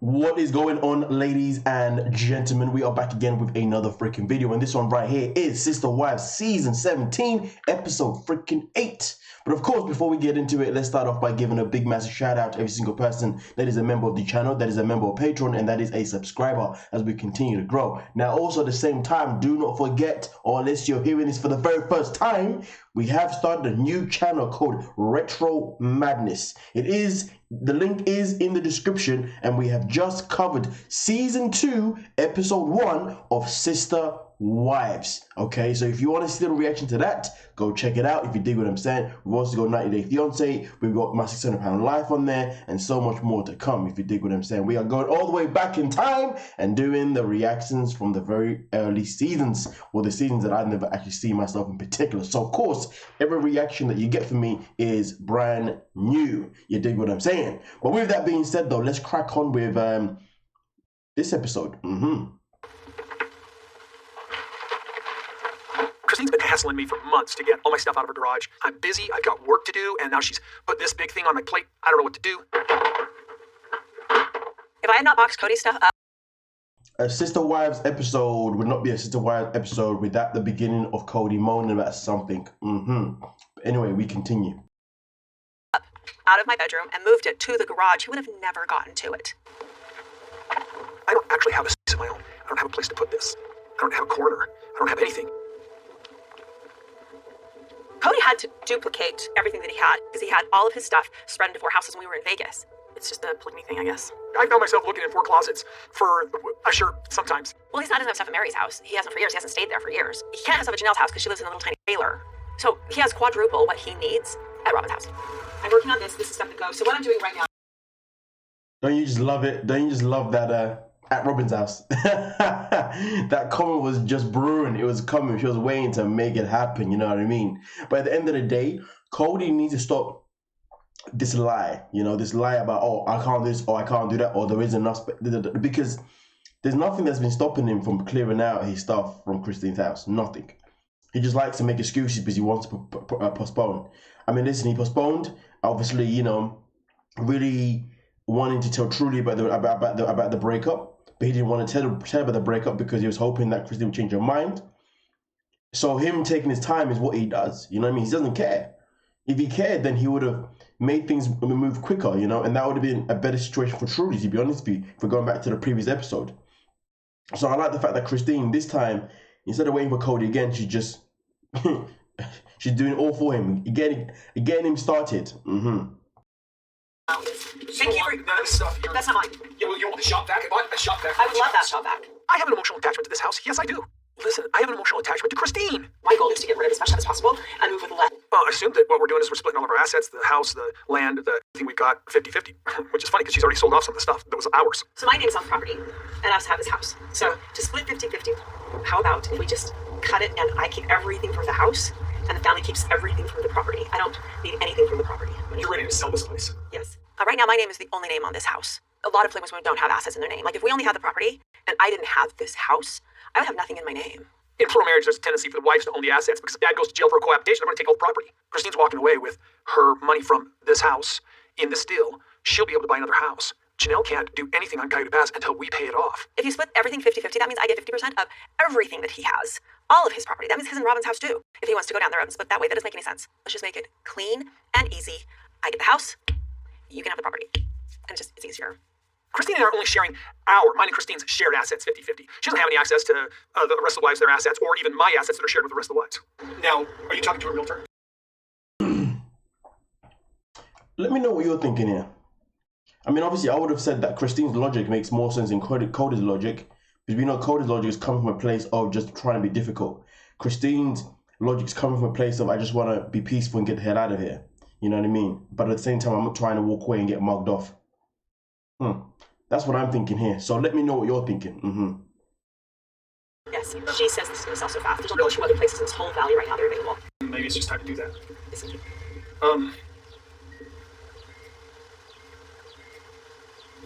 What is going on, ladies and gentlemen? We are back again with another freaking video, and this one right here is Sister Wives Season 17, Episode freaking 8. But of course, before we get into it, let's start off by giving a big massive shout out to every single person that is a member of the channel, that is a member of Patreon, and that is a subscriber as we continue to grow. Now, also at the same time, do not forget, or unless you're hearing this for the very first time, we have started a new channel called RetroMADNESS. The link is in the description, and we have just covered Season 2, Episode 1 of Sister Wives. Okay, so if you want to see the reaction to that, go check it out if you dig what I'm saying. We've also got 90 Day Fiance, we've got my £600 life on there, and so much more to come if you dig what I'm saying. We are going all the way back in time and doing the reactions from the very early seasons, or the seasons that I've never actually seen myself in particular. So of course, every reaction that you get from me is brand new. You dig what I'm saying? But with that being said though, let's crack on with this episode. Christine's been hassling me for months to get all my stuff out of her garage. I'm busy, I've got work to do, and now she's put this big thing on my plate. I don't know what to do. If I had not boxed Cody's stuff up... A Sister Wives episode would not be a Sister Wives episode without the beginning of Cody moaning about something. Anyway, we continue. ...out of my bedroom and moved it to the garage, he would have never gotten to it. I don't actually have a space of my own. I don't have a place to put this. I don't have a corner. I don't have anything. Cody had to duplicate everything that he had because he had all of his stuff spread into 4 houses when we were in Vegas. It's just a polygamy thing, I guess. I found myself looking in 4 closets for a shirt sometimes. Well, he doesn't have stuff at Mary's house. He hasn't for years. He hasn't stayed there for years. He can't have stuff at Janelle's house because she lives in a little tiny trailer. So he has quadruple what he needs at Robyn's house. I'm working on this. This is stuff that goes. So what I'm doing right now... Don't you just love it? Don't you just love that at Robyn's house? That comment was just brewing. It was coming. She was waiting to make it happen. You know what I mean? But at the end of the day, Cody needs to stop this lie. You know, this lie about, oh, I can't do this, or I can't do that, or there isn't enough. Because there's nothing that's been stopping him from clearing out his stuff from Christine's house. Nothing. He just likes to make excuses because he wants to postpone. I mean, listen, he postponed. Obviously, you know, really wanting to tell Truly about the breakup. But he didn't want to tell about the breakup because he was hoping that Christine would change her mind. So him taking his time is what he does. You know what I mean? He doesn't care. If he cared, then he would have made things move quicker, you know? And that would have been a better situation for Truly, to be honest with you, if we're going back to the previous episode. So I like the fact that Christine, this time, instead of waiting for Cody again, she just... she's doing it all for him. Getting him started. Thank you for that stuff. That's not mine. Yeah, well, you want the shop vac? I bought a shop vac. I would love that shop vac. I have an emotional attachment to this house. Yes, I do. Listen, I have an emotional attachment to Christine. My goal is to get rid of as much as possible and move with less. Well, I assume that what we're doing is we're splitting all of our assets, the house, the land, the thing we've got 50-50, which is funny because she's already sold off some of the stuff that was ours. So my name's on the property, and us have this house. So to split 50-50, how about if we just cut it and I keep everything from the house, and the family keeps everything from the property? I don't need anything from the property. You're ready to sell this place? Yes. Right now, my name is the only name on this house. A lot of polygamous women don't have assets in their name. Like, if we only had the property, and I didn't have this house, I would have nothing in my name. In plural marriage, there's a tendency for the wives to own the assets because if dad goes to jail for a cohabitation, they're going to take all the property. Christine's walking away with her money from this house in this deal. She'll be able to buy another house. Janelle can't do anything on Kody Pass until we pay it off. If you split everything 50-50, that means I get 50% of everything that he has. All of his property. That means his and Robyn's house too. If he wants to go down the road and split that way, that doesn't make any sense. Let's just make it clean and easy. I get the house, you can have the property. And it's easier. Christine and I are only sharing mine and Christine's shared assets 50-50. She doesn't have any access to the rest of the wives, their assets, or even my assets that are shared with the rest of the wives. Now, are you talking to a realtor? Let me know what you're thinking here. I mean, obviously, I would have said that Christine's logic makes more sense than Cody's logic, because we know Cody's logic is coming from a place of just trying to be difficult. Christine's logic is coming from a place of, I just want to be peaceful and get the hell out of here. You know what I mean? But at the same time, I'm not trying to walk away and get mugged off. That's what I'm thinking here. So let me know what you're thinking. Yes, she says this is going to sell so fast. There's really 2 other places in this whole valley right now that are available. Maybe it's just time to do that.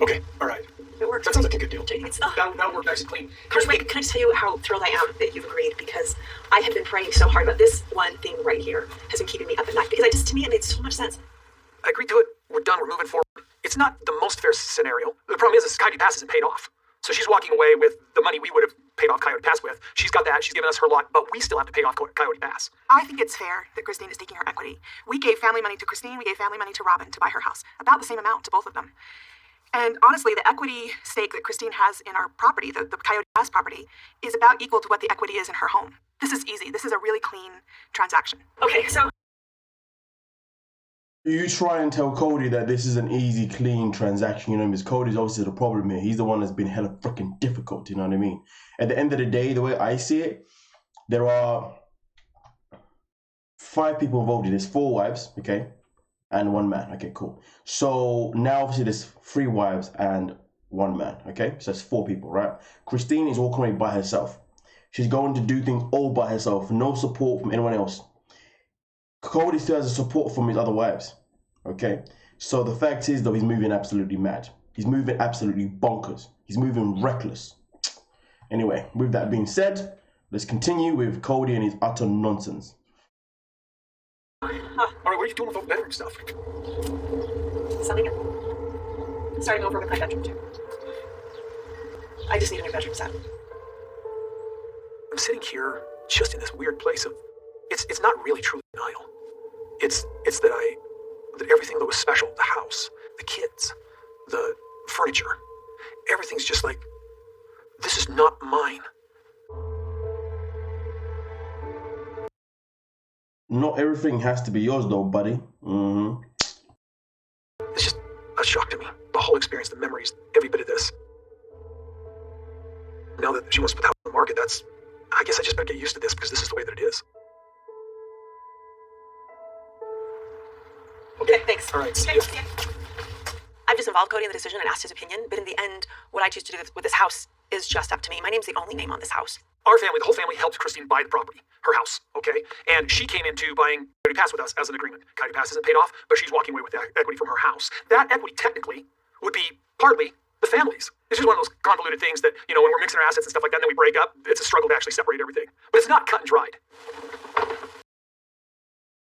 Okay, all right. It works. That sounds like a good deal. That'll work nice and clean. Can I just tell you how thrilled I am that you've agreed? Because I have been praying so hard, but this one thing right here has been keeping me up at night. Because to me, it made so much sense. I agreed to it. We're done. We're moving forward. It's it's not the most fair scenario. The problem is Coyote Pass isn't paid off. So she's walking away with the money we would have paid off Coyote Pass with. She's got that. She's given us her lot, but we still have to pay off Coyote Pass. I think it's fair that Christine is taking her equity. We gave family money to Christine. We gave family money to Robyn to buy her house. About the same amount to both of them. And honestly, the equity stake that Christine has in our property, the Coyote Pass property, is about equal to what the equity is in her home. This is easy. This is a really clean transaction. Okay, so You try and tell Cody that this is an easy, clean transaction, you know, because Cody's obviously the problem here. He's the one that's been hella freaking difficult, you know what I mean? At the end of the day, the way I see it, there are 5 people involved. There's 4 wives, okay, and 1 man. Okay, cool. So now obviously there's 3 wives and 1 man, okay? So that's 4 people, right? Christine is walking away by herself. She's going to do things all by herself, no support from anyone else. Cody still has a support from his other wives, okay? So the fact is, though, he's moving absolutely mad. He's moving absolutely bonkers. He's moving reckless. Anyway, with that being said, let's continue with Cody and his utter nonsense. All right, what are you doing with all the bedroom stuff? something I'm starting over with my bedroom too. I just need a new bedroom set. I'm sitting here just in this weird place of it's not really truly denial. It's that everything that was special, the house, the kids, the furniture, everything's just like, this is not mine. Not everything has to be yours though, buddy. Mm-hmm. It's just a shock to me. The whole experience, the memories, every bit of this. Now that she wants to put the house on the market, I guess I just better get used to this because this is the way that it is. Okay, thanks. All right, see ya. I've just involved Cody in the decision and asked his opinion, but in the end, what I choose to do with this house is just up to me. My name's the only name on this house. Our family, the whole family, helped Christine buy the property, her house, okay? And she came into buying Cody Pass with us as an agreement. Cody Pass isn't paid off, but she's walking away with the equity from her house. That equity, technically, would be partly the family's. It's just one of those convoluted things that, when we're mixing our assets and stuff like that, and then we break up, it's a struggle to actually separate everything. But it's not cut and dried.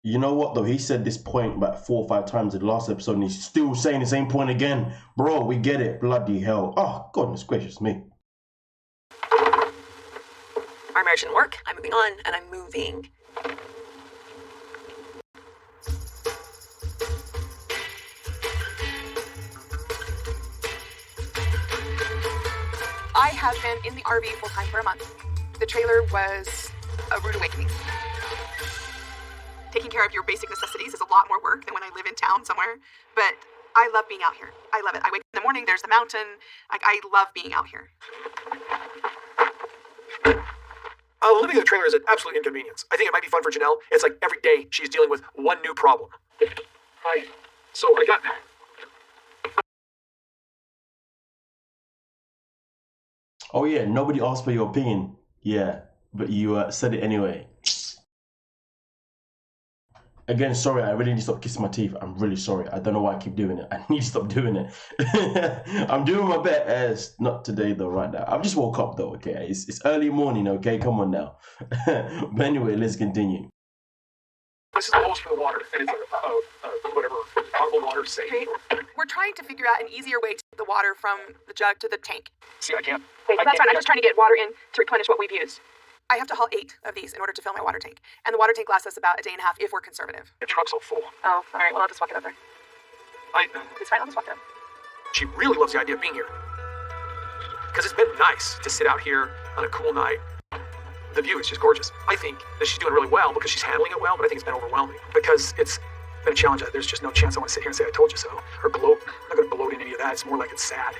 You know what though? He said this point about 4 or 5 times in the last episode, and he's still saying the same point again. Bro, we get it. Bloody hell. Oh, goodness gracious me. Our marriage didn't work. I'm moving on, and I'm moving. I have been in the RV full time for a month. The trailer was a rude awakening. Taking care of your basic necessities is a lot more work than when I live in town somewhere, but I love being out here. I love it. I wake up in the morning, there's the mountain. I love being out here. Living in the trailer is an absolute inconvenience. I think it might be fun for Janelle. It's like every day she's dealing with one new problem. So I got... Oh yeah, nobody asked for your opinion. Yeah, but you said it anyway. Again, sorry, I really need to stop kissing my teeth. I'm really sorry. I don't know why I keep doing it. I need to stop doing it. I'm doing my best. Not today, though, right now. I've just woke up, though, okay? It's early morning, okay? Come on now. But anyway, let's continue. This is the hose for the water, and it's whatever, potable water safe. Okay. We're trying to figure out an easier way to get the water from the jug to the tank. See, I can't. That's fine. I'm just trying to get water in to replenish what we've used. I have to haul 8 of these in order to fill my water tank. And the water tank lasts us about a day and a half if we're conservative. The truck's all full. Oh, all right. Well, I'll just walk it over. It's fine. I'll just walk it up. She really loves the idea of being here. Because it's been nice to sit out here on a cool night. The view is just gorgeous. I think that she's doing really well because she's handling it well, but I think it's been overwhelming. Because it's been a challenge. There's just no chance I want to sit here and say I told you so. Or gloat. I'm not going to gloat in any of that. It's more like it's sad.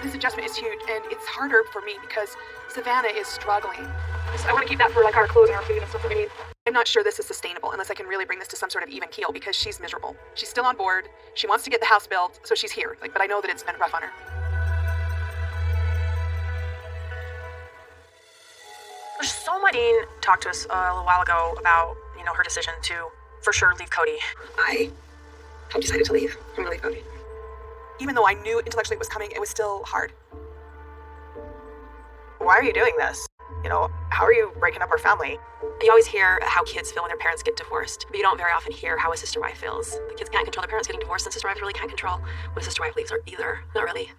This adjustment is huge, and it's harder for me because Savannah is struggling. I want to keep that for like our clothes and our food and stuff that we need. I'm not sure this is sustainable unless I can really bring this to some sort of even keel because she's miserable. She's still on board. She wants to get the house built, so she's here. But I know that it's been rough on her. Dean talked to us a little while ago about, her decision to, for sure, leave Cody. I have decided to leave. I'm going to leave Cody. Even though I knew intellectually it was coming, it was still hard. Why are you doing this? how are you breaking up our family? You always hear how kids feel when their parents get divorced, but you don't very often hear how a sister wife feels. The kids can't control their parents getting divorced, and sister wives really can't control when a sister wife leaves either. Not really.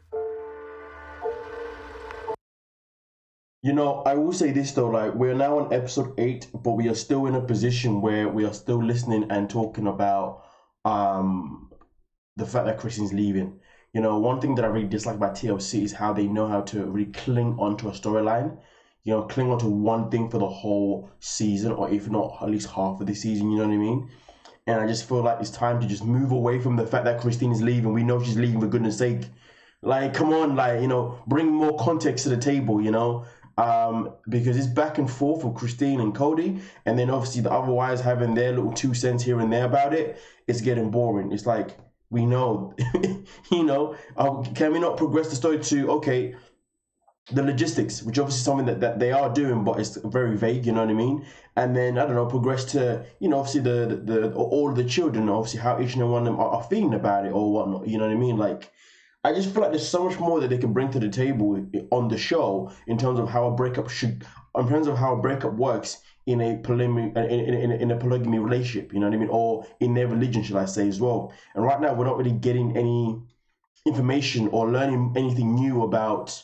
I will say this though, like, we're now on episode 8, but we are still in a position where we are still listening and talking about the fact that Christine's leaving. One thing that I really dislike about TLC is how they know how to really cling onto a storyline. Cling onto one thing for the whole season, or if not at least half of the season, you know what I mean? And I just feel like it's time to just move away from the fact that Christine is leaving. We know she's leaving, for goodness sake. Like, come on, like, bring more context to the table, because it's back and forth with Christine and Cody, and then obviously the other wives having their little 2 cents here and there about it. It's getting boring. It's like, we know, can we not progress the story to, okay, the logistics, which obviously is something that they are doing, but it's very vague, you know what I mean? And then, I don't know, progress to, obviously the all of the children, obviously how each and one of them are feeling about it or whatnot, you know what I mean? Like, I just feel like there's so much more that they can bring to the table on the show in terms of how a breakup works in a polygamy relationship, you know what I mean? Or in their religion, should I say, as well. And right now, we're not really getting any information or learning anything new about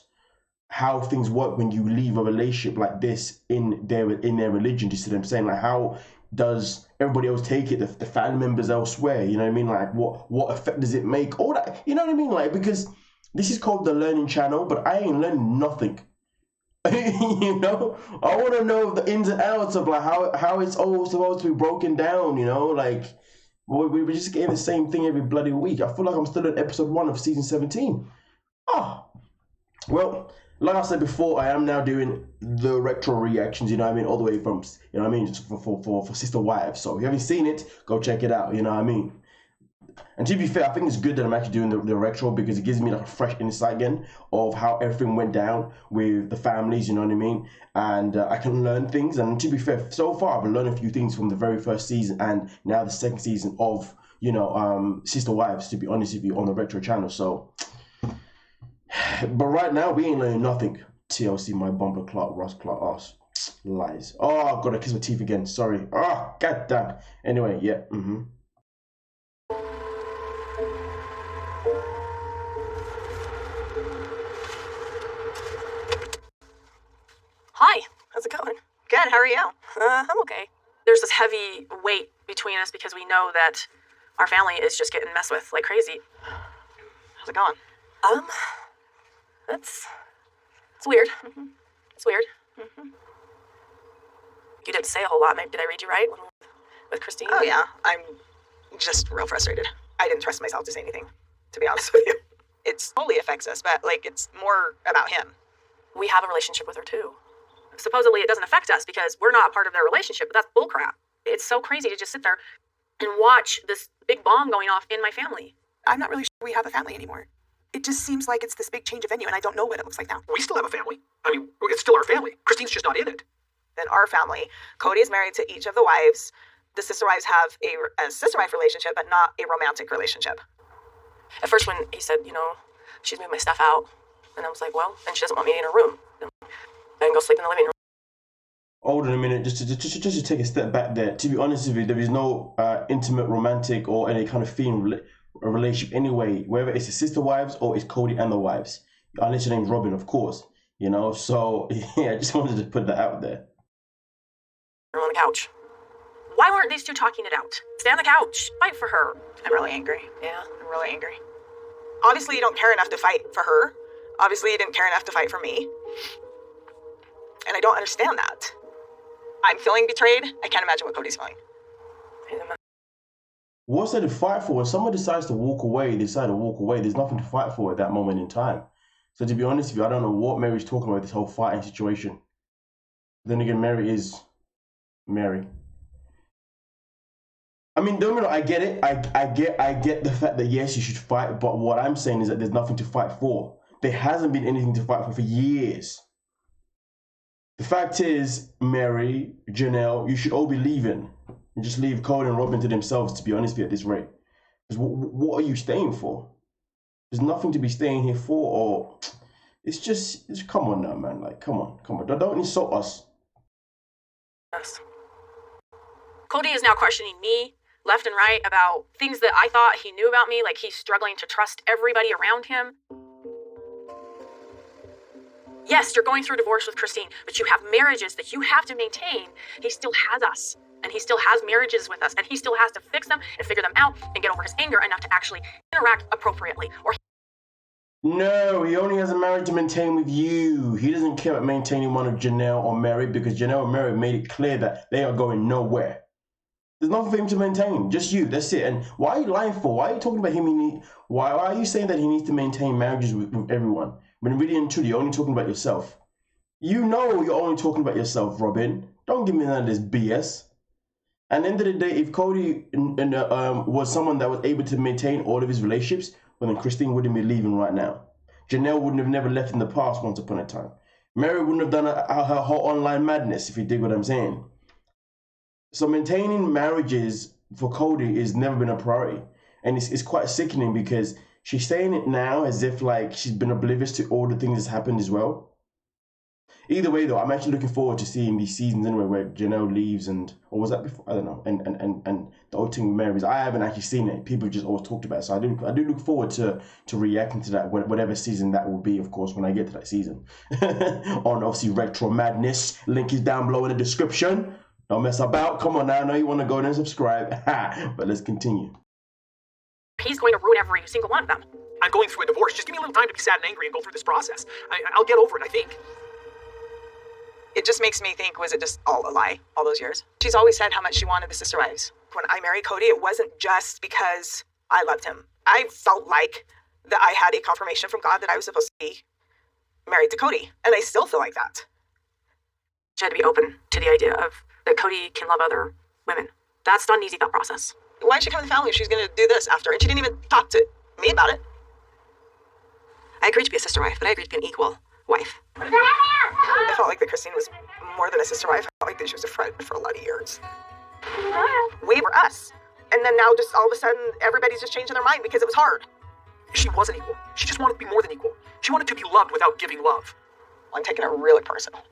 how things work when you leave a relationship like this in their religion. Do you see what I'm saying? Like, how does everybody else take it? The family members elsewhere, you know what I mean? Like, what effect does it make? All that, you know what I mean? Like, because this is called the Learning Channel, but I ain't learning nothing. I want to know the ins and outs of like how it's all supposed to be broken down. Like, we're just getting the same thing every bloody week. I feel like I'm still in episode 1 of season 17. Well, like I said before, I am now doing the retro reactions, all the way from, for Sister Wives. So if you haven't seen it, go check it out, And to be fair, I think it's good that I'm actually doing the retro, because it gives me like a fresh insight again of how everything went down with the families, you know what I mean? And I can learn things. And to be fair, so far I've learned a few things from the very first season and now the second season of, Sister Wives, to be honest with you, on the retro channel. So, but right now we ain't learning nothing. TLC, my bumper Clark, Ross Clark, ass. Lies. Oh, I've got to kiss my teeth again. Sorry. Oh, goddamn. Anyway, yeah. Hi, how's it going? Good, how are you? I'm okay. There's this heavy weight between us because we know that our family is just getting messed with like crazy. How's it going? It's weird. It's weird. You didn't say a whole lot. Maybe did I read you right with Christine? Oh yeah, I'm just real frustrated. I didn't trust myself to say anything, to be honest with you. It totally affects us, but like it's more about him. We have a relationship with her too. Supposedly it doesn't affect us because we're not part of their relationship, but that's bullcrap. It's so crazy to just sit there and watch this big bomb going off in my family. I'm not really sure we have a family anymore. It just seems like it's this big change of venue, and I don't know what it looks like now. We still have a family. I mean, it's still our family. Christine's just not in it. In our family, Cody is married to each of the wives. The sister wives have a sister-wife relationship, but not a romantic relationship. At first when he said, she's moved my stuff out, and I was like, well, and she doesn't want me in her room. I can go sleep in the living room. Hold on a minute, just to take a step back there. To be honest with you, there is no intimate, romantic, or any kind of feeling relationship anyway, whether it's the sister wives or it's Cody and the wives. Unless your name's Robyn, of course. So yeah, I just wanted to put that out there. We're on the couch. Why weren't these two talking it out? Stay on the couch. Fight for her. I'm really angry. Yeah. I'm really angry. Obviously, you don't care enough to fight for her. Obviously, you didn't care enough to fight for me. And I don't understand that. I'm feeling betrayed. I can't imagine what Cody's feeling. What's there to fight for? When someone decides to walk away, they decide to walk away. There's nothing to fight for at that moment in time. So to be honest with you, I don't know what Mary's talking about, this whole fighting situation. Then again, Mary is Mary. I mean, don't get me wrong, I get it. I get the fact that yes, you should fight, but what I'm saying is that there's nothing to fight for. There hasn't been anything to fight for years. The fact is, Mary, Janelle, you should all be leaving. And just leave Cody and Robyn to themselves, to be honest with you, at this rate. Because what are you staying for? There's nothing to be staying here for, or come on now, man. Like, come on. Don't insult us. Yes. Cody is now questioning me left and right about things that I thought he knew about me, like he's struggling to trust everybody around him. Yes, you're going through divorce with Christine, but you have marriages that you have to maintain. He still has us, and he still has marriages with us, and he still has to fix them and figure them out and get over his anger enough to actually interact appropriately. No, he only has a marriage to maintain with you. He doesn't care about maintaining one of Janelle or Mary because Janelle and Mary made it clear that they are going nowhere. There's nothing for him to maintain, just you, that's it. And why are you lying for? Why are you talking about him? Why are you saying that he needs to maintain marriages with everyone? When really and truly, you're only talking about yourself. You know you're only talking about yourself, Robyn. Don't give me none of this BS. At the end of the day, if Cody was someone that was able to maintain all of his relationships, well then Christine wouldn't be leaving right now. Janelle wouldn't have never left in the past once upon a time. Mary wouldn't have done her whole online madness, if you dig what I'm saying. So maintaining marriages for Cody has never been a priority. And it's quite sickening because she's saying it now as if like she's been oblivious to all the things that's happened as well. Either way though, I'm actually looking forward to seeing these seasons anyway where Janelle leaves or was that before? I don't know. And the whole thing with Mary's, I haven't actually seen it. People just always talked about it. So I do look forward to reacting to that, whatever season that will be, of course, when I get to that season. On obviously RetroMADNESS. Link is down below in the description. Don't mess about. Come on now. I know you want to go there and subscribe. But let's continue. He's going to ruin every single one of them. I'm going through a divorce. Just give me a little time to be sad and angry and go through this process. I'll get over it, I think. It just makes me think, was it just all a lie all those years? She's always said how much she wanted the sister wives. When I married Cody, it wasn't just because I loved him. I felt like that I had a confirmation from God that I was supposed to be married to Cody. And I still feel like that. She had to be open to the idea of that Cody can love other women. That's not an easy thought process. Why did she come to the family if she's going to do this after? And she didn't even talk to me about it. I agreed to be a sister wife, but I agreed to be an equal wife. I felt like that Christine was more than a sister wife. I felt like that she was a friend for a lot of years. We were us. And then now just all of a sudden, everybody's just changing their mind because it was hard. She wasn't equal. She just wanted to be more than equal. She wanted to be loved without giving love. Well, I'm taking it really personal.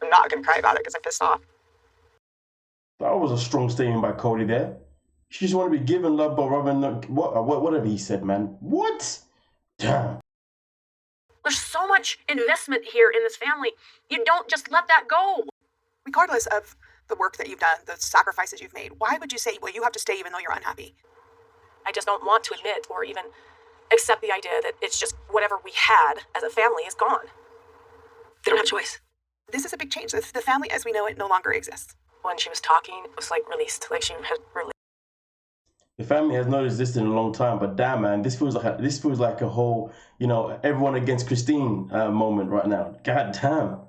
I'm not going to cry about it because I'm pissed off. That was a strong statement by Cody there. She just wanted to be given love, but rather than whatever he said, man. What? Damn. There's so much investment here in this family. You don't just let that go. Regardless of the work that you've done, the sacrifices you've made, why would you say, well, you have to stay even though you're unhappy? I just don't want to admit or even accept the idea that it's just whatever we had as a family is gone. They don't have a choice. This is a big change. The family as we know it no longer exists. When she was talking, it was like released, like she had released. The family has not existed in a long time, but damn, man, this feels like a whole, everyone against Christine moment right now. God damn.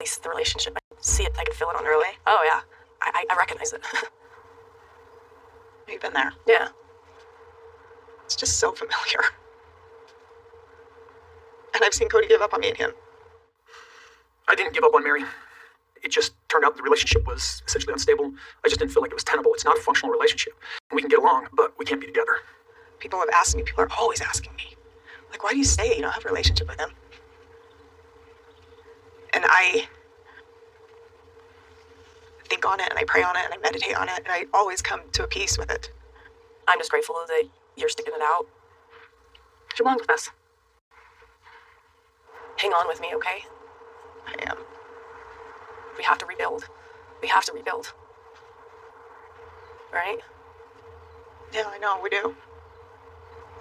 The relationship. I see it. I can feel it on her way. Oh yeah, I recognize it. You've been there. Yeah. It's just so familiar. And I've seen Cody give up on me and him. I didn't give up on Mary. It just turned out the relationship was essentially unstable. I just didn't feel like it was tenable. It's not a functional relationship. We can get along, but we can't be together. People have asked me, people are always asking me, like, why do you stay? You don't have a relationship with him. And I think on it, and I pray on it, and I meditate on it, and I always come to a peace with it. I'm just grateful that you're sticking it out. She belongs with us. Hang on with me, okay? I am. We have to rebuild. We have to rebuild. Right? Yeah, I know, we do.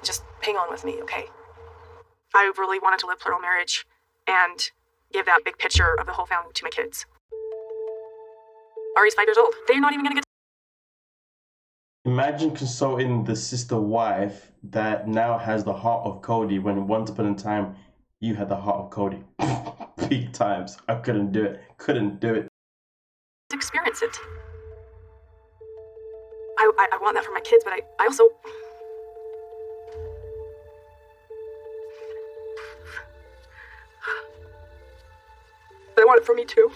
Just hang on with me, okay? I really wanted to live plural marriage and give that big picture of the whole family to my kids. Ari's 5 years old. They're not even going to get. Imagine consulting the sister wife that now has the heart of Cody when once upon a time you had the heart of Cody. Peak times. I couldn't do it. Experience it. I want that for my kids, but I also. But I want it for me too.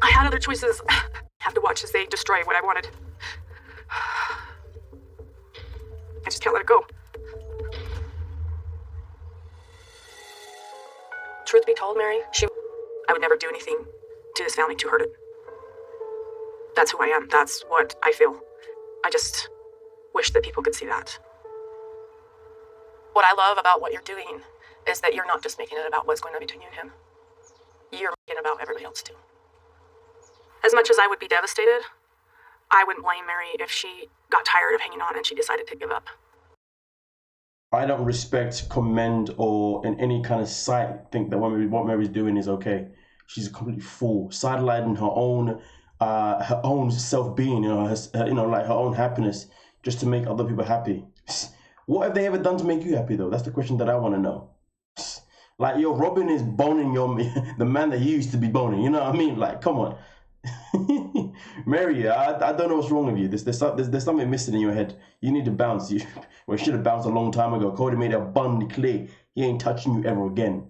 I had other choices. I have to watch as they destroy what I wanted. I just can't let it go. to be told, Mary? I would never do anything to this family to hurt it. That's who I am. That's what I feel. I just wish that people could see that. What I love about what you're doing is that you're not just making it about what's going on between you and him. You're making it about everybody else too. As much as I would be devastated, I wouldn't blame Mary if she got tired of hanging on and she decided to give up. I don't respect, commend, or in any kind of sight think that what Mary's doing is okay. She's a complete fool, sidelining her own self-being, like her own happiness, just to make other people happy. What have they ever done to make you happy though? That's the question that I want to know. Like, yo, Robyn is boning the man that he used to be boning. You know what I mean? Like, come on. Mary, I don't know what's wrong with you. There's something missing in your head. You need to bounce. You should have bounced a long time ago. Cody made it abundantly clear he ain't touching you ever again.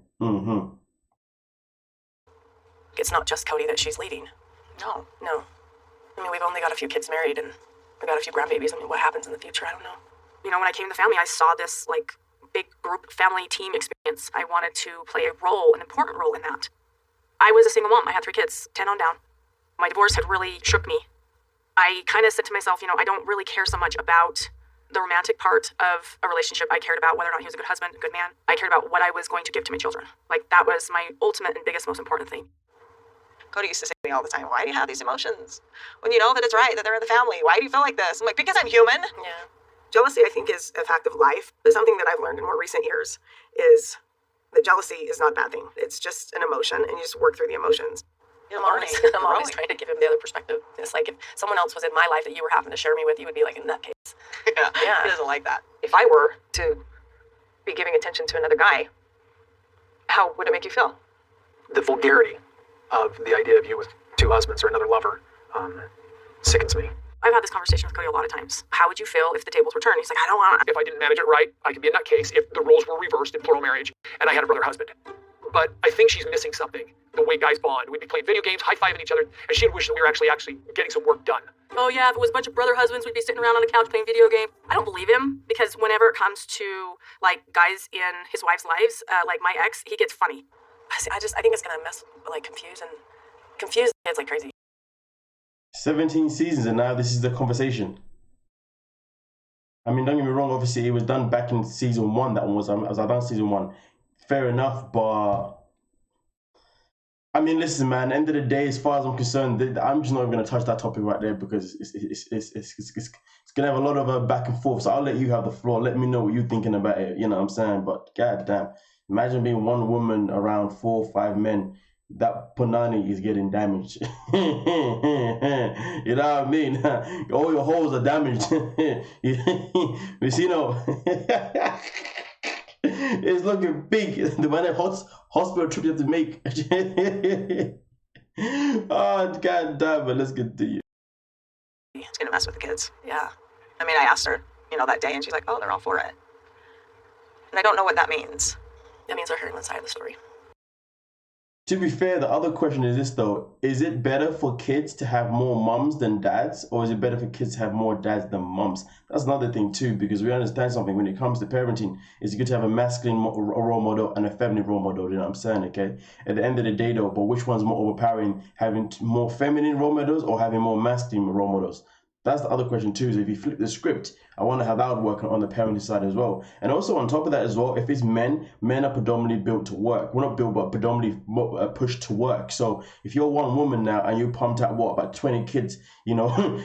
It's not just Cody that she's leading. No. I mean, we've only got a few kids married and we've got a few grandbabies. I mean, what happens in the future, I don't know. You know, when I came to the family, I saw this, like, big group family team experience. I wanted to play an important role in that. I was a single mom. I had 3 kids, 10 on down. My divorce had really shook me. I kind of said to myself, you know, I don't really care so much about the romantic part of a relationship. I cared about whether or not he was a good husband, a good man. I cared about what I was going to give to my children. Like, that was my ultimate and biggest, most important thing. Cody used to say to me all the time, why do you have these emotions? When you know that it's right, that they're in the family. Why do you feel like this? I'm like, because I'm human. Yeah. Jealousy, I think, is a fact of life. But something that I've learned in more recent years is that jealousy is not a bad thing. It's just an emotion, and you just work through the emotions. I'm always trying to give him the other perspective. It's like if someone else was in my life that you were having to share me with, you would be like, in that case. Yeah. He doesn't like that. If I were to be giving attention to another guy, how would it make you feel? The vulgarity of the idea of you with 2 husbands or another lover sickens me. I've had this conversation with Cody a lot of times. How would you feel if the tables were turned? He's like, I don't want to. If I didn't manage it right, I could be a nutcase if the roles were reversed in plural marriage and I had a brother husband. But I think she's missing something. The way guys bond. We'd be playing video games, high-fiving each other, and she'd wish that we were actually getting some work done. Oh yeah, if it was a bunch of brother husbands, we'd be sitting around on the couch playing video games. I don't believe him, because whenever it comes to, like, guys in his wife's lives, like my ex, he gets funny. I think it's gonna confuse the kids like crazy. 17 seasons and now this is the conversation. I mean, don't get me wrong, obviously it was done back in season 1. That one was, as I done season 1. Fair enough, but I mean, listen, man, end of the day, as far as I'm concerned, I'm just not even going to touch that topic right there because it's going to have a lot of back and forth. So I'll let you have the floor. Let me know what you're thinking about it. You know what I'm saying? But goddamn, imagine being one woman around 4 or 5 men. That punani is getting damaged. You know what I mean? All your holes are damaged. You know, it's looking big. The amount of hospital trip you have to make. Oh, god damn it. Let's continue. It's gonna mess with the kids. Yeah. I mean, I asked her, that day, and she's like, oh, they're all for it. And I don't know what that means. That means they're hearing one side of the story. To be fair, the other question is this though. Is it better for kids to have more mums than dads? Or is it better for kids to have more dads than mums? That's another thing too, because we understand something. When it comes to parenting, it's good to have a masculine role model and a feminine role model. You know what I'm saying, okay? At the end of the day though, but which one's more overpowering? Having more feminine role models or having more masculine role models? That's the other question too, is if you flip the script, I wonder how that would work on the parenting side as well. And also on top of that as well, if it's men are predominantly built to work. Well, not built, but predominantly pushed to work. So if you're one woman now and you pumped out about 20 kids, along,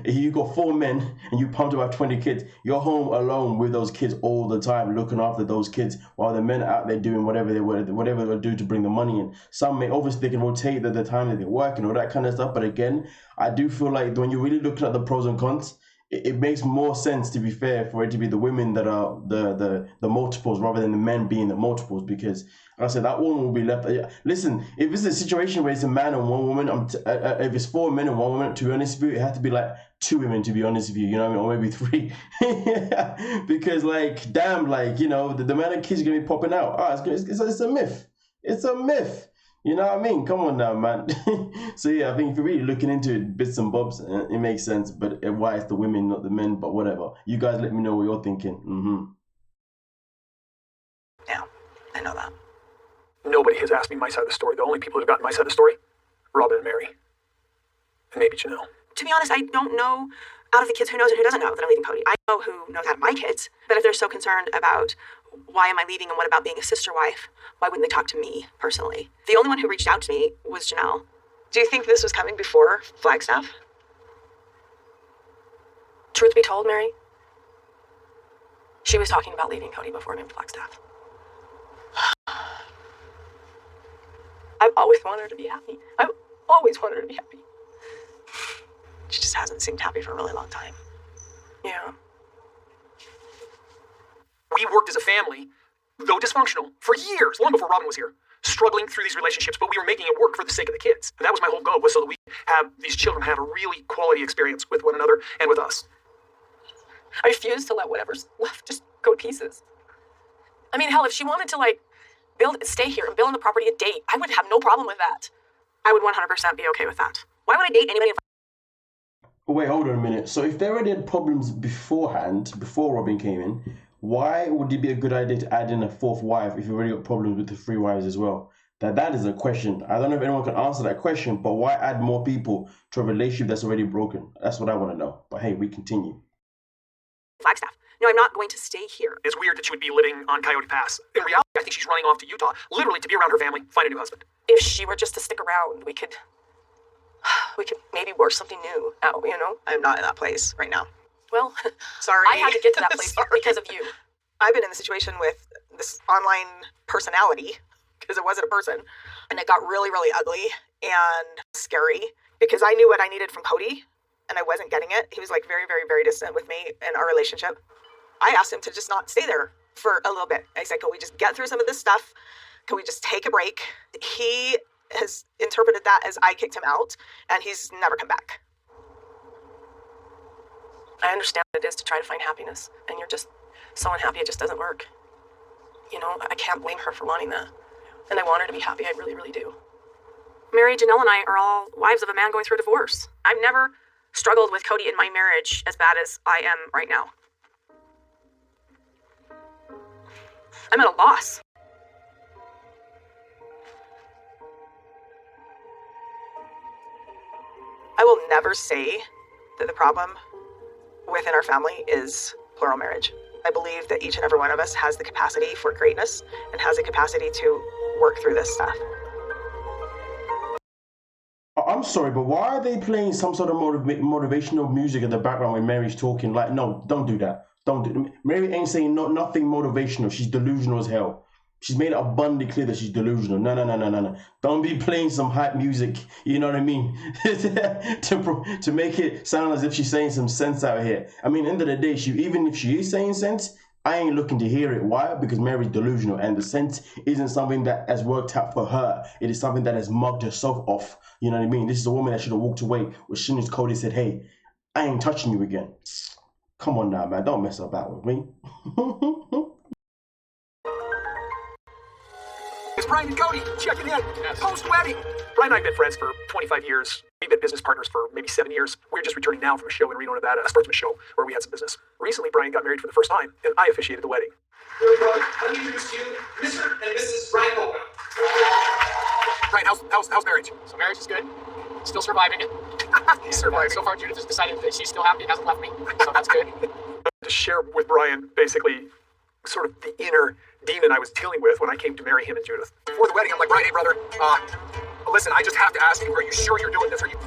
you got 4 men and you pumped about 20 kids, you're home alone with those kids all the time, looking after those kids while the men are out there doing whatever they do to bring the money in. Some may obviously they can rotate the time that they work and all that kind of stuff. But again, I do feel like when you're really looking at the pros and cons, it makes more sense, to be fair, for it to be the women that are the multiples rather than the men being the multiples, because like I said, that woman will be left. Listen, if it's a situation where it's a man and 1 woman, if it's 4 men and 1 woman, to be honest with you, it has to be like 2 women, to be honest with you, you know what I mean, or maybe 3, because like, damn, like, the amount of kids are gonna be popping out. It's a myth. It's a myth. You know what I mean? Come on now, man. So yeah, I think if you're really looking into it, bits and bobs, it makes sense. But why it's the women, not the men, but whatever. You guys let me know what you're thinking. Yeah, I know that. Nobody has asked me my side of the story. The only people who have gotten my side of the story, ROBYN and Mary. And maybe Janelle. To be honest, I don't know out of the kids who knows and who doesn't know that I'm leaving Cody. I know who knows out of my kids. But if they're so concerned about why am I leaving and what about being a sister wife, why wouldn't they talk to me personally? The only one who reached out to me was Janelle. Do you think this was coming before Flagstaff? Truth be told, Mary, she was talking about leaving Cody before me in Flagstaff. I've always wanted her to be happy. I've always wanted her to be happy. She just hasn't seemed happy for a really long time. Yeah. We worked as a family, though dysfunctional, for years, long before ROBYN was here, struggling through these relationships, but we were making it work for the sake of the kids. And that was my whole goal, was so that we have these children have a really quality experience with one another and with us. I refuse to let whatever's left just go to pieces. I mean, hell, if she wanted to, stay here and build on the property and date, I would have no problem with that. I would 100% be okay with that. Why would I date anybody? Wait, hold on a minute. So if they already had problems beforehand, before ROBYN came in, why would it be a good idea to add in a fourth wife if you've already got problems with the 3 wives as well? That is a question. I don't know if anyone can answer that question, but why add more people to a relationship that's already broken? That's what I want to know. But hey, we continue. Flagstaff. No, I'm not going to stay here. It's weird that she would be living on Coyote Pass. In reality, I think she's running off to Utah, literally to be around her family, find a new husband. If she were just to stick around, we could maybe work something new out, you know? I'm not in that place right now. Well, Sorry. I had to get to that place because of you. I've been in the situation with this online personality, because it wasn't a person, and it got really, really ugly and scary because I knew what I needed from Cody and I wasn't getting it. He was very, very, very distant with me in our relationship. I asked him to just not stay there for a little bit. I said, can we just get through some of this stuff? Can we just take a break? He has interpreted that as I kicked him out, and he's never come back. I understand what it is to try to find happiness, and you're just so unhappy it just doesn't work. You know, I can't blame her for wanting that. And I want her to be happy, I really, really do. Mary, Janelle, and I are all wives of a man going through a divorce. I've never struggled with Cody in my marriage as bad as I am right now. I'm at a loss. I will never say that the problem within our family is plural marriage. I believe that each and every one of us has the capacity for greatness and has the capacity to work through this stuff. I'm sorry, but why are they playing some sort of motivational music in the background when Mary's talking? No, don't do that. Don't do it. Mary ain't saying nothing motivational. She's delusional as hell. She's made it abundantly clear that she's delusional. No. Don't be playing some hype music, you know what I mean? to make it sound as if she's saying some sense out here. I mean, end of the day, even if she is saying sense, I ain't looking to hear it. Why? Because Mary's delusional, and the sense isn't something that has worked out for her. It is something that has mugged herself off. You know what I mean? This is a woman that should have walked away as soon as Cody said, hey, I ain't touching you again. Come on now, man. Don't mess about with me. It's Brian and Cody checking in. Yes. Post-wedding. Brian and I have been friends for 25 years. We've been business partners for maybe 7 years. We're just returning now from a show in Reno, Nevada, a sportsman show where we had some business. Recently, Brian got married for the first time, and I officiated the wedding. Let me introduce to you Mr. and Mrs. Brian Hogan. Brian, how's marriage? So marriage is good. Still surviving it. He's surviving. So far, Judith has decided that she's still happy and hasn't left me. So that's good. To share with Brian, basically, sort of the inner demon I was dealing with when I came to marry him and Judith. Before the wedding, I'm like, Brian, hey, brother, listen, I just have to ask you, are you sure you're doing this? Are you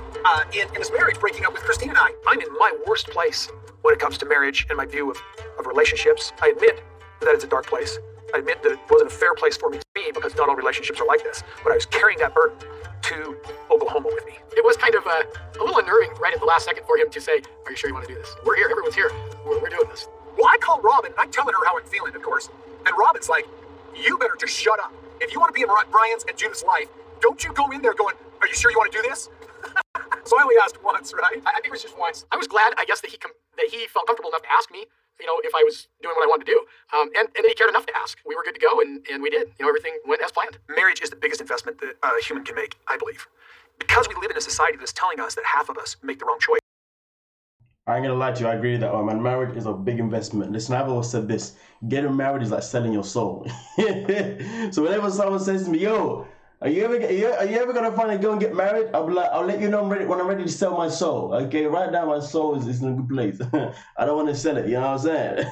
in this marriage breaking up with Christine and I? I'm in my worst place when it comes to marriage and my view of relationships. I admit that it's a dark place. I admit that it wasn't a fair place for me to be because not all relationships are like this. But I was carrying that burden to Oklahoma with me. It was kind of a little unnerving right at the last second for him to say, are you sure you want to do this? We're here. Everyone's here. We're doing this. Well, I called ROBYN, and I'm telling her how I'm feeling, of course. And ROBYN's like, you better just shut up. If you want to be in Brian's and Judith's life, don't you go in there going, are you sure you want to do this? So I only asked once, right? I think it was just once. I was glad, I guess, that he felt comfortable enough to ask me, if I was doing what I wanted to do. And then he cared enough to ask. We were good to go, and we did. Everything went as planned. Marriage is the biggest investment that a human can make, I believe. Because we live in a society that's telling us that half of us make the wrong choice. I ain't gonna lie to you, I agree with that one, man. Marriage is a big investment. Listen, I've always said this: getting married is like selling your soul. So whenever someone says to me, "Yo, are you ever gonna finally go and get married?" I'll be like, "I'll let you know when I'm ready to sell my soul." Okay, right now my soul is in a good place. I don't want to sell it. You know what I'm saying?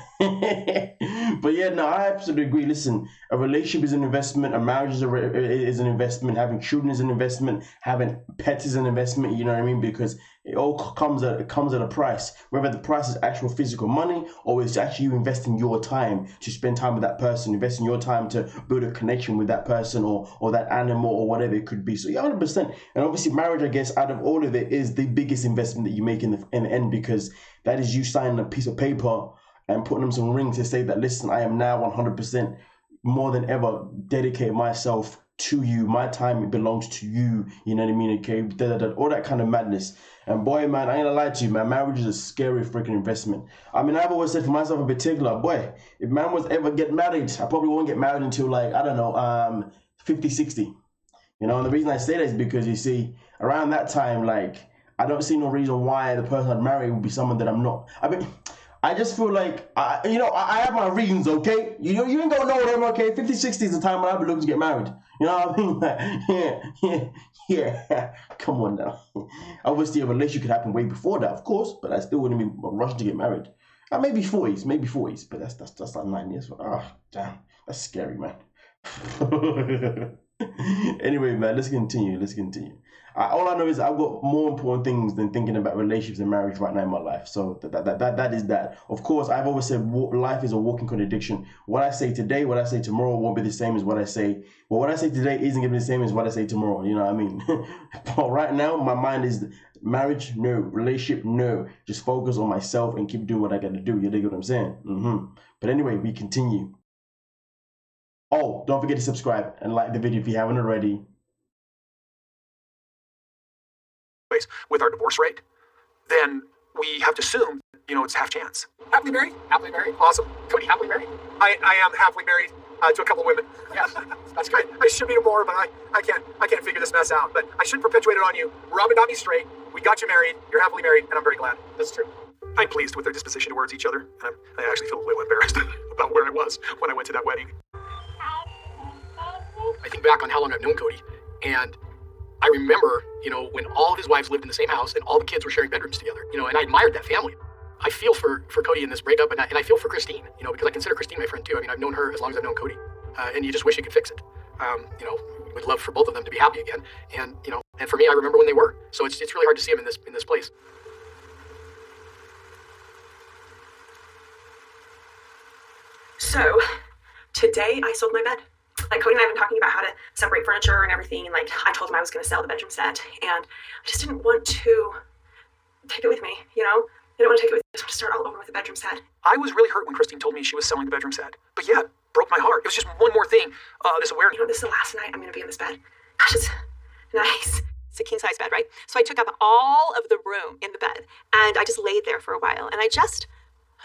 But yeah, no, I absolutely agree. Listen, a relationship is an investment. A marriage is an investment. Having children is an investment. Having pets is an investment. You know what I mean? Because it all comes at a price. Whether the price is actual physical money or it's actually you investing your time to spend time with that person, investing your time to build a connection with that person or that animal or whatever it could be. So yeah, 100%. And obviously marriage, I guess, out of all of it is the biggest investment that you make in the end, because that is you signing a piece of paper and putting them some rings to say that, listen, I am now 100% more than ever dedicate myself to you. My time belongs to you. You know what I mean? Okay, all that kind of madness. And boy, man, I ain't gonna lie to you, man. Marriage is a scary freaking investment. I mean, I've always said for myself in particular, boy, if man was ever get married, I probably won't get married until like, I don't know, 50, 60. You know, and the reason I say that is because you see, around that time, like, I don't see no reason why the person I'd marry would be someone that I'm not. I mean, I just feel like, I have my reasons, okay? You ain't gonna know them, okay? 50, 60 is the time when I'll be looking to get married. You know what I mean? Like, yeah. Come on now. Obviously, a relationship could happen way before that, of course, but I still wouldn't be rushed to get married. Maybe 40s, but that's like 9 years. Damn, that's scary, man. Anyway, man, let's continue. All I know is I've got more important things than thinking about relationships and marriage right now in my life. So that is that. Of course, I've always said life is a walking contradiction. What I say today, what I say tomorrow won't be the same as what I say. Well, what I say today isn't going to be the same as what I say tomorrow. You know what I mean? But right now, my mind is marriage, no. Relationship, no. Just focus on myself and keep doing what I got to do. You dig what I'm saying? But anyway, we continue. Oh, don't forget to subscribe and like the video if you haven't already. With our divorce rate, then we have to assume, it's half chance. Happily married? Happily married. Awesome. Cody, happily married? I am happily married to a couple of women. Yes, that's good. I should be more, but I can't figure this mess out. But I should perpetuate it on you. Robyn got me straight. We got you married. You're happily married, and I'm very glad. That's true. I'm pleased with their disposition towards each other. I actually feel a little embarrassed about where I was when I went to that wedding. I think back on how long I've known Cody, and I remember, when all of his wives lived in the same house and all the kids were sharing bedrooms together, and I admired that family. I feel for Cody in this breakup, and I feel for Christine, because I consider Christine my friend too. I mean, I've known her as long as I've known Cody, and you just wish you could fix it. Would love for both of them to be happy again, and and for me, I remember when they were. So it's really hard to see them in this place. So, today I sold my bed. Like, Cody and I have been talking about how to separate furniture and everything, and like, I told him I was going to sell the bedroom set, and I just didn't want to take it with me, I didn't want to take it with me. I just want to start all over with the bedroom set. I was really hurt when Christine told me she was selling the bedroom set, but yeah, it broke my heart. It was just one more thing, this awareness. This is the last night I'm going to be in this bed. Gosh, it's nice. It's a king-size bed, right? So I took up all of the room in the bed, and I just laid there for a while, and I just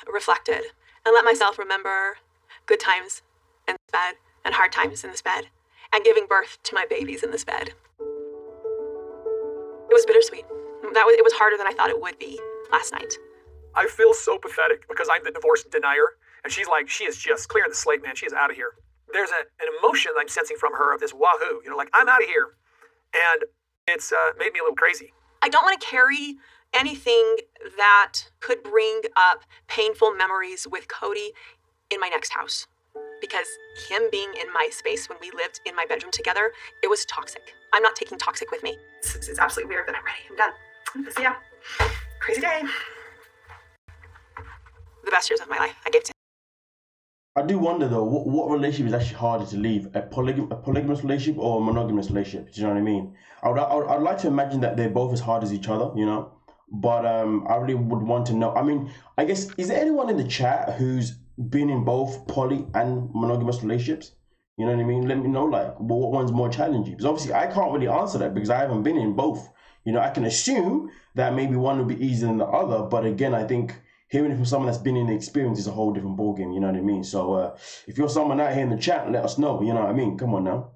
reflected and let myself remember good times in this bed and hard times in this bed and giving birth to my babies in this bed. It was bittersweet. It was harder than I thought it would be last night. I feel so pathetic because I'm the divorce denier, and she's like, she is just clearing the slate, man. She is out of here. There's an emotion I'm sensing from her of this wahoo, like, I'm out of here. And it's made me a little crazy. I don't want to carry anything that could bring up painful memories with Cody in my next house. Because him being in my space when we lived in my bedroom together, it was toxic. I'm not taking toxic with me. It's absolutely weird, but I'm ready. I'm done. So yeah, crazy day. The best years of my life I gave to him. I do wonder though, what relationship is actually harder to leave? A polygamous relationship or a monogamous relationship? Do you know what I mean? I'd like to imagine that they're both as hard as each other, But I really would want to know. I mean, I guess, is there anyone in the chat who's been in both poly and monogamous relationships? You know what I mean? Let me know, like, what one's more challenging? Because obviously I can't really answer that because I haven't been in both. I can assume that maybe one would be easier than the other, but again, I think hearing it from someone that's been in the experience is a whole different ballgame, you know what I mean? So if you're someone out here in the chat, let us know, you know what I mean? Come on now.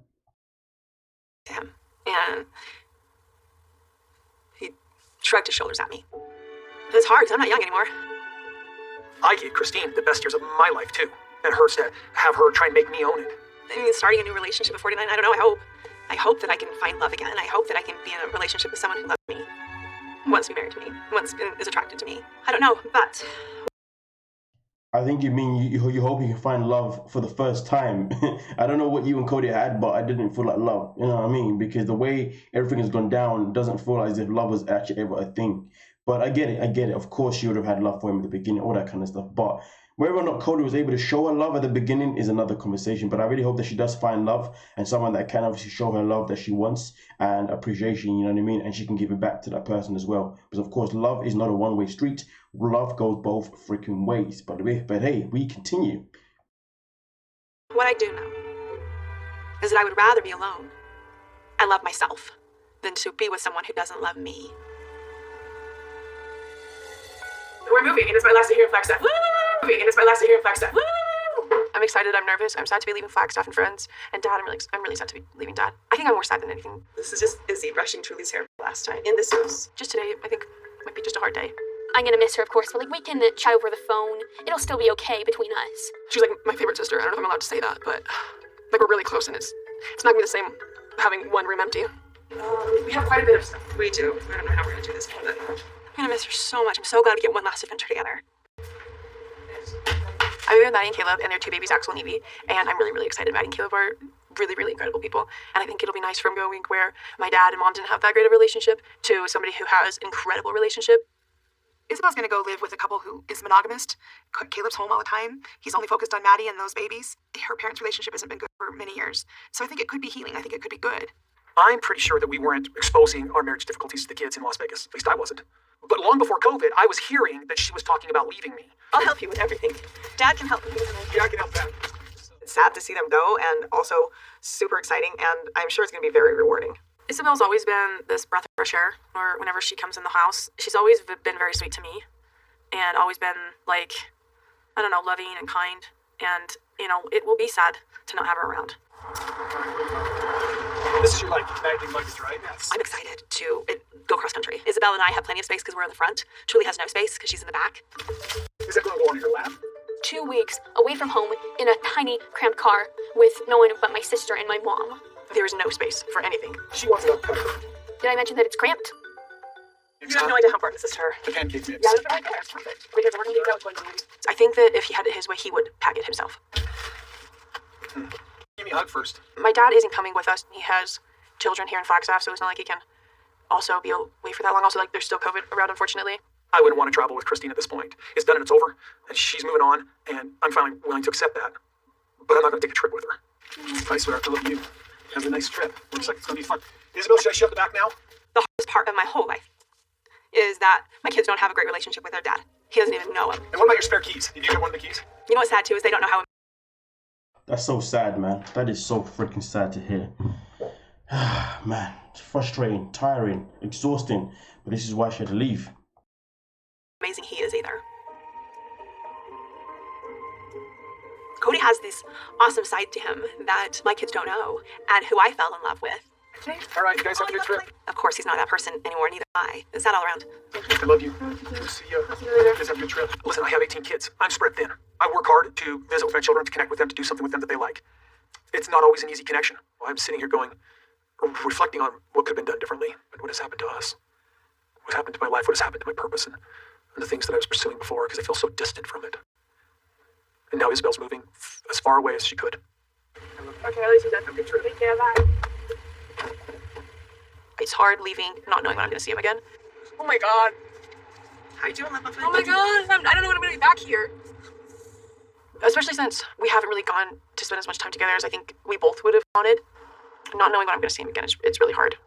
Damn. And he shrugged his shoulders at me. It's hard because I'm not young anymore. I gave Christine the best years of my life, too. And her to have her try and make me own it. I mean, starting a new relationship at 49, I don't know, I hope that I can find love again. I hope that I can be in a relationship with someone who loves me, who wants to be married to me, who is attracted to me. I don't know, but... I think you mean you hope you can find love for the first time. I don't know what you and Cody had, but I didn't feel like love. You know what I mean? Because the way everything has gone down doesn't feel as if love was actually ever a thing. But I get it. Of course, she would have had love for him at the beginning, all that kind of stuff. But whether or not Cody was able to show her love at the beginning is another conversation. But I really hope that she does find love and someone that can obviously show her love that she wants and appreciation, you know what I mean? And she can give it back to that person as well. Because of course, love is not a one-way street. Love goes both freaking ways. But hey, we continue. What I do know is that I would rather be alone and love myself than to be with someone who doesn't love me. We're moving, and it's my last day here in Flagstaff. Woo! Moving, and it's my last day here in Flagstaff. Woo! I'm excited, I'm nervous, I'm sad to be leaving Flagstaff and friends. And Dad, I'm really sad to be leaving Dad. I think I'm more sad than anything. This is just Izzy brushing Truly's hair last time in this house. Just today, I think, might be just a hard day. I'm gonna miss her, of course, but like we can chat over the phone. It'll still be okay between us. She's like my favorite sister. I don't know if I'm allowed to say that, but like we're really close, and it's not gonna be the same having one room empty. We have quite a bit of stuff. We do. I don't know how we're gonna do this, but I'm gonna miss her so much. I'm so glad we get one last adventure together. I'm with Maddie and Caleb and their two babies, Axel and Evie, and I'm really excited. Maddie and Caleb are really incredible people, and I think it'll be nice from going where my dad and mom didn't have that great a relationship to somebody who has incredible relationship. Isabel's gonna go live with a couple who is monogamist. Caleb's home all the time. He's only focused on Maddie and those babies. Her parents' relationship hasn't been good for many years, so I think it could be healing. I think it could be good. I'm pretty sure that we weren't exposing our marriage difficulties to the kids in Las Vegas. At least I wasn't. But long before COVID, I was hearing that she was talking about leaving me. I'll help you with everything. Dad can help me. Yeah, I can help that. It's sad to see them go, and also super exciting, and I'm sure it's going to be very rewarding. Isabel's always been this breath of fresh air, or whenever she comes in the house. She's always been very sweet to me, and always been, like, I don't know, loving and kind. And, you know, it will be sad to not have her around. This is your bagging luggage, right? Yes. I'm excited to go cross country. Isabel and I have plenty of space because we're in the front. Truly has no space because she's in the back. Is that going to go on your lap? 2 weeks away from home in a tiny, cramped car with no one but my sister and my mom. There is no space for anything. She wants it up. Did I mention that it's cramped? You have no idea how important this is to her. The pancake mix. Yeah, that's right there. Because we're going to leave that with one. I think that if he had it his way, he would pack it himself. Give me a hug first. My dad isn't coming with us. He has children here in Flagstaff, so it's not like he can also be away for that long. Also, like, there's still COVID around, unfortunately. I wouldn't want to travel with Christine at this point. It's done and it's over, and she's moving on, and I'm finally willing to accept that. But I'm not going to take a trip with her. I swear, I love you. Have a nice trip. Looks like it's going to be fun. Isabel, should I shut the back now? The hardest part of my whole life is that my kids don't have a great relationship with their dad. He doesn't even know him. And what about your spare keys? Did you get one of the keys? You know what's sad too is they don't know how. That's so sad, man. That is so freaking sad to hear. Man, it's frustrating, tiring, exhausting. But this is why she had to leave. Amazing he is either. Cody has this awesome side to him that my kids don't know and who I fell in love with. All right, you guys have a good trip. Of course, he's not that person anymore, neither am I. It's sad all around. I love you. See you. You guys have a good trip. Listen, I have 18 kids. I'm spread thin. I work hard to visit with my children, to connect with them, to do something with them that they like. It's not always an easy connection. Well, I'm sitting here going, reflecting on what could have been done differently, but what has happened to us? What's happened to my life? What has happened to my purpose and the things that I was pursuing before, because I feel so distant from it. And now Isabel's moving as far away as she could. Okay, at least you have a good trip. Take care, bye. It's hard leaving, not knowing when I'm going to see him again. Oh my god. How you doing, Lip Muffin? Oh my god, I don't know when I'm going to be back here. Especially since we haven't really gone to spend as much time together as I think we both would have wanted. Not knowing when I'm going to see him again, it's really hard.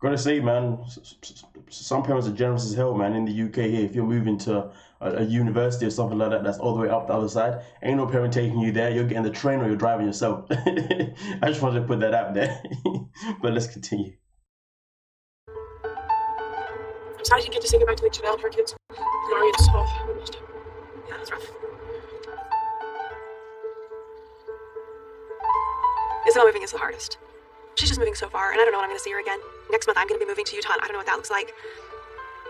Gotta say, man, some parents are generous as hell, man. In the UK here, if you're moving to a university or something like that, that's all the way up the other side, ain't no parent taking you there. You're getting the train or you're driving yourself. I just wanted to put that out there. But let's continue. I'm sorry I didn't get to say goodbye to Janelle and her kids. Sorry, it's almost. Yeah, that's rough. Isabel moving is the hardest. She's just moving so far, and I don't know when I'm going to see her again. Next month, I'm going to be moving to Utah, and I don't know what that looks like.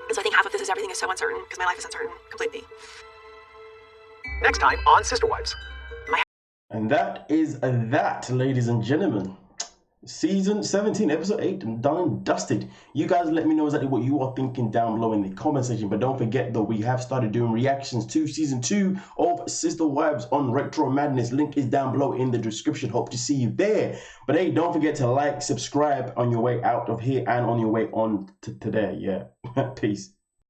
And so I think half of this is everything is so uncertain, because my life is uncertain completely. Next time on Sister Wives. And that is that, ladies and gentlemen. Season 17, episode 8, done and dusted. You guys let me know exactly what you are thinking down below in the comment section. But don't forget, though, we have started doing reactions to season 2 of Sister Wives on Retro Madness. Link is down below in the description. Hope to see you there. But hey, don't forget to like, subscribe on your way out of here and on your way on to there. Yeah, peace.